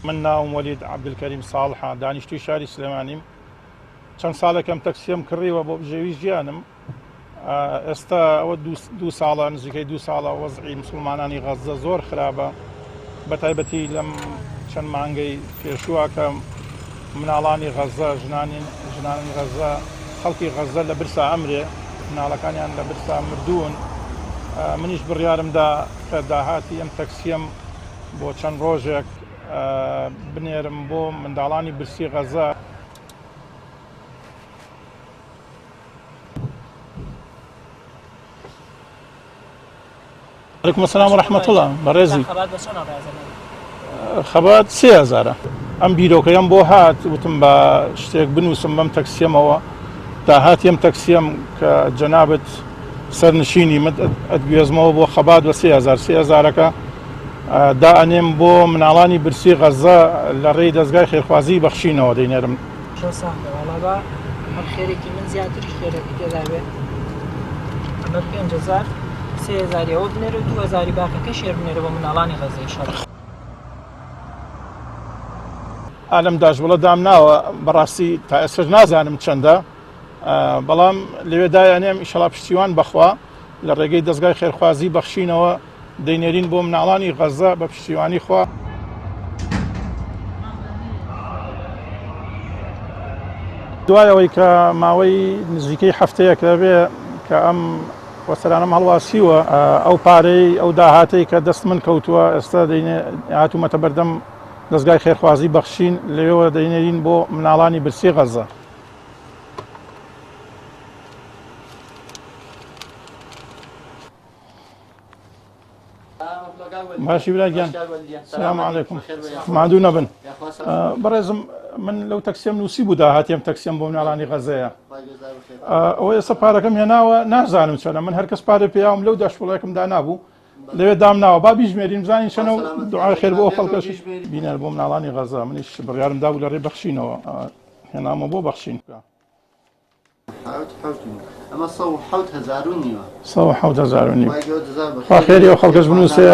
من ناوم وليد عبد الكريم صالحة دانیشتوی شاری سلێمانیم چەند ساڵێکم تەکسیم کڕیوە بۆ بژێوی ژیانم ئێستا ئەوە دوو ساڵە نزیکەی دوو ساڵە وەزعی مسلمانانی غەزە زۆر خراپە بە تایبەتی لەم چەند مانگەی پێشووە کە مناڵانی غەزە ژنانی غەزە خەڵکی غەزە لە برسا ئەمرێ مناڵەکانیان لە برسا مردوون منیش بڕیارمدا کە داهاتی ئەم تەکسیم بۆ چەند ڕۆژێک بنێرم بۆ منداڵانی برسی غەزە. علیکم السلام ورحمة الله بەڕێزی خەبات 3000 ئەم بیرۆکەیەم بۆ هات وتم بە شتێک بنووسم بەم تەکسیەمەوە داهاتی ئەم تەکسیم کە جەنابەت سەرنشینی ئەتگوێزمەوە بۆ خەبات بە 3000ەکە دائەنێم بۆ مناڵانی برسی غەزە لە ڕێی دەستگای خێرخوازی بەخشینەوە دەینێرم. خێرێکی من زیاتر خێرەکە تێدا بێ ئەمە 5000 3000 ئەوە بنێرە 2000 باقیەکە شێر بنێرە بۆ مناڵانی غەزە ئینشاڵڵا. ئالەم داژوڵە دام ناوە بەڕاستی تا ئێستا نازانم چەندە بەڵام لەوێ دایانێم ئینشەڵڵا پشتیوان بەخوا لە ڕێگەی دەستگای خێرخوازی بەخشینەوە دەینێرین بۆ مناڵانی غەزە بە پشتیوانی خوا. دوایەوەی کە ماوەی نزیکەی هەفتەیەک دەبێ کە ئەم وەسەرانەم هەڵواسیوە ئەو پارەی ئەو داهاتەی کە دەست من کەوتووە ئێستا هاتوومەتە بەردەم دەستگای خێرخوازی بەخشین لەوێەوە دەینێرین بۆ مناڵانی برسی غەزە. باشی براگیان سلام علیکم مادوو نەبن بەڕێزم من لەو تەکسیم نووسی بوو داهاتیم تەکسیم بۆ مناڵانی غەزەیە ئەوە ئێستا پارەکەم هێناوە نازانم چەنە من هەرکەس پارە پێیاوم لەو داشپۆڵەکەمدا نابوو لەوێ دام ناوە با بیژمێرین بزانین چەنە و دوعای خێر بۆ خەڵکەش بینێر بۆ مناڵانی غەزە منیش بڕیارمدا بوو لە ڕێ بەخشینەوە هێنامە بۆ بەخشین بکە. ئەمە 170,000 خوا خێری ئەو خەڵکەش بنووسێ